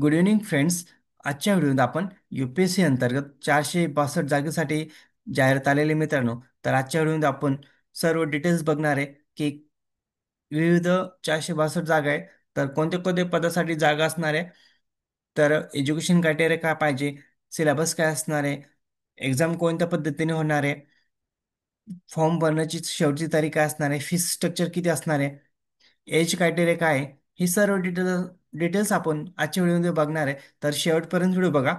Good evening friends. आजच्या व्हिडिओत आपण UPSC अंतर्गत 462 जागेसाठी जाहिरात आलेले मित्रांनो. तर आजच्या व्हिडिओमध्ये आपण सर्व डिटेल्स बघणार आहे की विविध 462 जागा आहे. तर कोणत्या कोणत्या पदासाठी जागा असणार आहे, तर एज्युकेशन क्रायटेरिया काय पाहिजे, सिलेबस काय असणार आहे, एक्झाम कोणत्या पद्धतीने होणार आहे, फॉर्म भरण्याची शेवटची तारीख काय असणार आहे, फीस स्ट्रक्चर किती असणार आहे, एज क्रायटेरिया काय आहे, ही सर्व डिटेल्स आपण आजच्या व्हिडिओमध्ये बघणार आहे. तर शेवटपर्यंत व्हिडिओ बघा.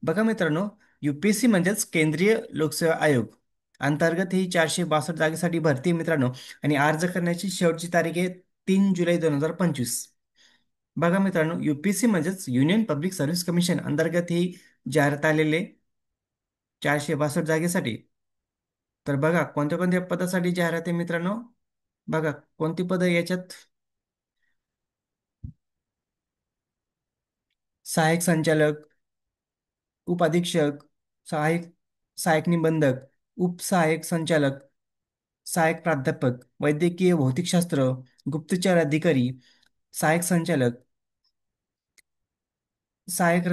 बघा मित्रांनो, UPSC म्हणजेच केंद्रीय लोकसेवा आयोग अंतर्गत ही 462 जागेसाठी भरती आहे मित्रांनो. आणि अर्ज करण्याची शेवटची तारीख आहे 3 जुलै 2025. बघा मित्रांनो, UPSC म्हणजेच युनियन पब्लिक सर्व्हिस कमिशन अंतर्गत ही जाहिरात आलेले 462 जागेसाठी. तर बघा कोणत्या कोणत्या पदासाठी जाहिरात आहे मित्रांनो. बघा कोणती पदं याच्यात: सहाय्यक संचालक, उपाधीक्षक, सहाय्यक सहाय्यक निबंधक, उपसहाय्यक संचालक, सहाय्यक प्राध्यापक, वैद्यकीय भौतिकशास्त्र, गुप्तचर अधिकारी, सहाय्यक संचालक, सहाय्यक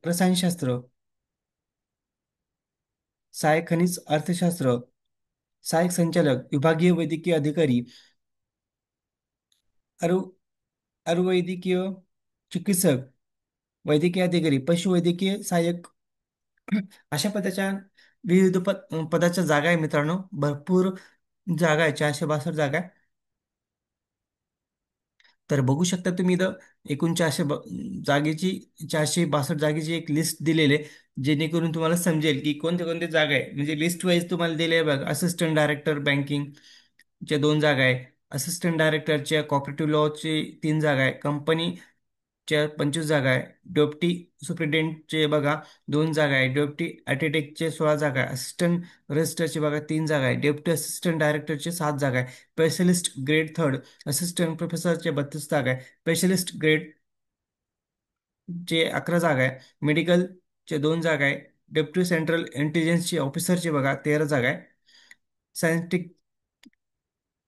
रसायनशास्त्र, सहाय्यक खनिज अर्थशास्त्र, सहाय्यक संचालक, विभागीय वैद्यकीय अधिकारी, आरु आयुर्वैद्यकीय चिकित्सक, वैद्यकीय अधिकारी, पशुवैद्यकीय सहाय्यक. अशा पदाच्या विविध पदाच्या जागा आहे मित्रांनो. भरपूर जागा आहे, 462 जागा आहे. तर बघू शकता तुम्ही इथं एकूण जागेची 462 जागेची एक लिस्ट दिलेली आहे, जेणेकरून तुम्हाला समजेल की कोणत्या कोणत्या जागा आहे. म्हणजे लिस्ट वाईज तुम्हाला दिले आहे बघा. असिस्टंट डायरेक्टर बँकिंग च्या 2 जागा आहे, असिस्टंट डायरेक्टरच्या कॉपरेटिव्ह लॉचे 3 जागा आहे, कंपनीच्या 25 जागा आहे, डेप्टी सुप्रिटेंडेंटचे बघा 2 जागा आहे, डेप्टी आर्किटेक्टचे 16 जागा आहे, असिस्टंट रजिस्टरचे बघा 3 जागा आहे, डेप्टी असिस्टंट डायरेक्टरचे 7 जागा आहे, स्पेशलिस्ट ग्रेड थर्ड असिस्टंट प्रोफेसरचे 32 जागा आहे, स्पेशलिस्ट ग्रेड चे 11 जागा आहे, मेडिकलचे 2 जागा आहे, डेप्टी सेंट्रल इंटेलिजन्सचे ऑफिसरचे बघा 13 जागा आहे, सायंटिफिक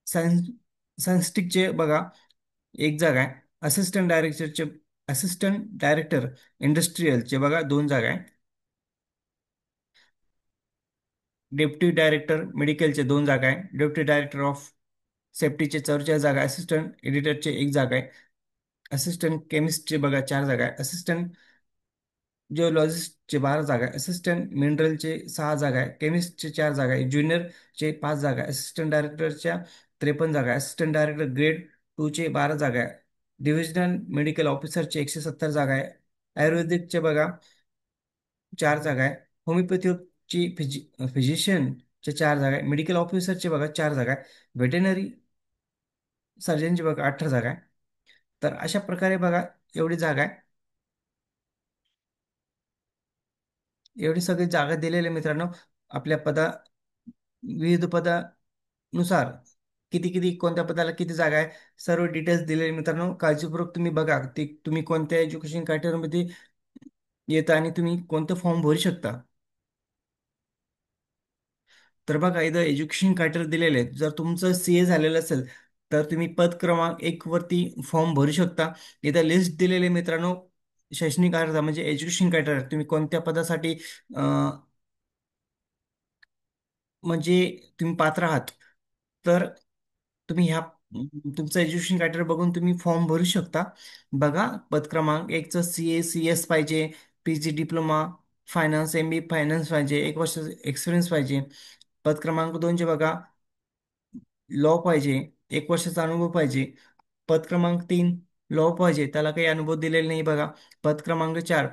सायन्स सायन्स्टिकचे बघा 1 जागा आहे, असिस्टंट डायरेक्टर इंडस्ट्रीयलचे बघा 2 जागा आहे, डेप्टी डायरेक्टर मेडिकलचे 2 जागा आहे, डेप्टी डायरेक्टर ऑफ सेफ्टीचे 44 जागा आहे, असिस्टंट एडिटरचे 1 जागा आहे, असिस्टंट केमिस्टचे बघा 4 जागा आहे, असिस्टंट जिओलॉजिस्टचे 12 जागा आहे, असिस्टंट मिनरलचे 6 जागा आहे, केमिस्टचे 4 जागा आहे, ज्युनियरचे 5 जागा आहे, असिस्टंट डायरेक्टरच्या 53 जागा आहे, असिस्टंट डायरेक्टर ग्रेड 2चे 12 जागा आहे, डिव्हिजनल मेडिकल ऑफिसरचे 170 जागा आहे, आयुर्वेदिकचे बघा 4 जागा आहे, होमिओपॅथीची फिजिशियनचे 4 जागा आहे, मेडिकल ऑफिसरचे बघा 4 जागा आहे, व्हेटेनरी सर्जनचे बघा 18 जागा आहे. तर अशा प्रकारे बघा एवढी जागा आहे. एवढी सगळी जागा दिलेली आहे मित्रांनो. आपल्या विविध पदानुसार किती किती कोणत्या पदाला किती जागा आहे, सर्व डिटेल्स दिलेले मित्रांनो. काळजीपूर्वक तुम्ही बघा ते तुम्ही कोणत्या एज्युकेशन क्रायटेरियामध्ये येता आणि तुम्ही कोणतं फॉर्म भरू शकता. तर बघा इथं एज्युकेशन क्रायटेरिया दिलेले आहेत. जर तुमचं CA झालेलं असेल तर तुम्ही पद क्रमांक 1 वरती फॉर्म भरू शकता. इथं लिस्ट दिलेले मित्रांनो. शैक्षणिक अर्हता म्हणजे एज्युकेशन क्रायटेरिया तुम्ही कोणत्या पदासाठी म्हणजे तुम्ही पात्र आहात, तर तुम्ही तुमचं एज्युकेशन क्रायटेरिया बघून तुम्ही फॉर्म भरू शकता. बघा पद क्रमांक 1चं CA CS पाहिजे, PG diploma finance MBA finance पाहिजे, 1 वर्ष एक्सपिरियन्स पाहिजे. पद क्रमांक 2चे बघा लॉ पाहिजे, 1 वर्षाचा अनुभव पाहिजे. पद क्रमांक 3 लॉ पाहिजे, त्याला काही अनुभव दिलेला नाही बघा. पद क्रमांक 4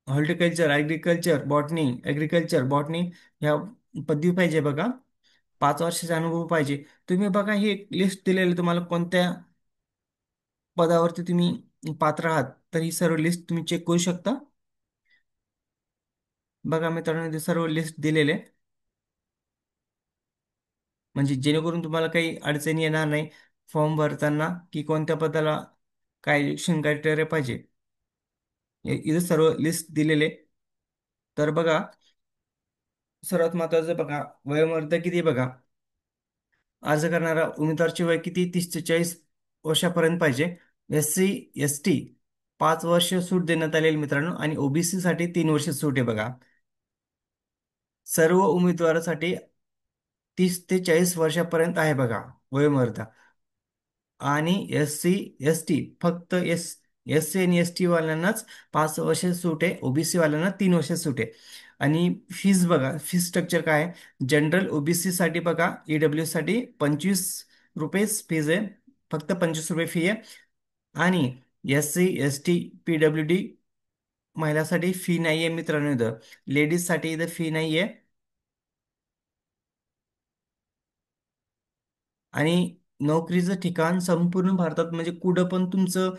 हॉर्टिकल्चर ॲग्रिकल्चर बॉटनी ह्या पदवी पाहिजे बघा. 5 वर्षाचा अनुभव पाहिजे. तुम्ही बघा ही एक लिस्ट दिलेली आहे, तुम्हाला कोणत्या पदावरती तुम्ही पात्र आहात, तर ही सर्व लिस्ट तुम्ही चेक करू शकता. बघा मित्रांनो ते सर्व लिस्ट दिलेले आहे. म्हणजे जेणेकरून तुम्हाला काही अडचणी येणार नाही फॉर्म भरताना की कोणत्या पदाला काय एज्युकेशन क्रायटेरिया पाहिजे. इथे सर्व लिस्ट दिलेले. तर बघा सर्वात महत्वाचं बघा वयोमर्यादा किती आहे बघा. अर्ज करणारा उमेदवारचे वय किती, 30 ते 40 वर्षापर्यंत पाहिजे. SC ST 5 वर्ष सूट देण्यात आलेली मित्रांनो, आणि ओबीसी साठी 3 वर्ष सूट आहे बघा. सर्व उमेदवारासाठी 30 ते 40 वर्षापर्यंत आहे बघा वयोमर्यादा. आणि SC ST फक्त एस सी आणि एस टी वाल्यांनाच 5 वर्ष सूट आहे, ओबीसी वाल्यांना 3 वर्ष सूट आहे. आणि फीज बघा, फीज स्ट्रक्चर काय आहे. जनरल ओबीसी साठी बघा, ईडब्ल्यू साठी 25 रुपये फीज आहे, फक्त 25 रुपये फी आहे. आणि SC ST PWD महिलासाठी फी नाही आहे मित्रांनो, इथं लेडीज साठी इथं फी नाही आहे. आणि नोकरीचं ठिकाण संपूर्ण भारतात, म्हणजे कुठं पण तुमचं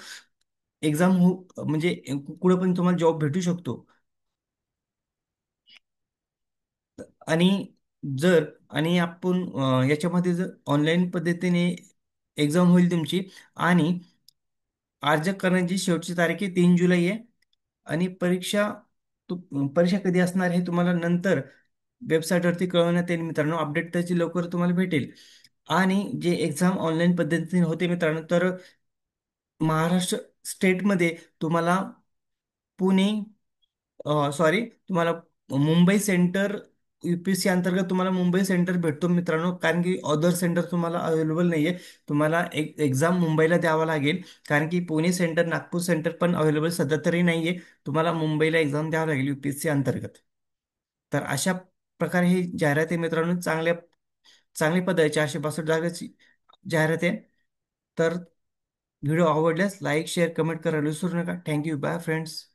एक्झाम हो, म्हणजे कुठं पण तुम्हाला जॉब भेटू शकतो. आणि जर आणि आपण याच्यामध्ये जर ऑनलाईन पद्धतीने एक्झाम होईल तुमची, आणि अर्ज करण्याची शेवटची तारीख आहे 3 जुलै आहे. आणि परीक्षा कधी असणार हे तुम्हाला नंतर वेबसाईटवरती कळवण्यात येईल मित्रांनो, अपडेट त्याची लवकर तुम्हाला भेटेल. आणि जे एक्झाम ऑनलाईन पद्धतीने होते मित्रांनो, तर महाराष्ट्र स्टेटमध्ये तुम्हाला पुणे, सॉरी, तुम्हाला मुंबई सेंटर, UPSC अंतर्गत तुम्हाला मुंबई सेंटर भेटतो मित्रांनो, कारण की अदर सेंटर तुम्हाला अवेलेबल नाहीये. तुम्हाला एक एक्झाम मुंबईला द्यावा लागेल, कारण की पुणे सेंटर, नागपूर सेंटर पण अवेलेबल सध्या तरी नाहीये. तुम्हाला मुंबईला एक्झाम द्यावं लागेल UPSC अंतर्गत. तर अशा प्रकारे ही जाहिरात आहे मित्रांनो, चांगली पद्धत 462 जागाची जाहिरात आहे. तर व्हिडिओ आवडल्यास लाईक शेअर कमेंट करायला विसरू नका. Thank you, bye friends.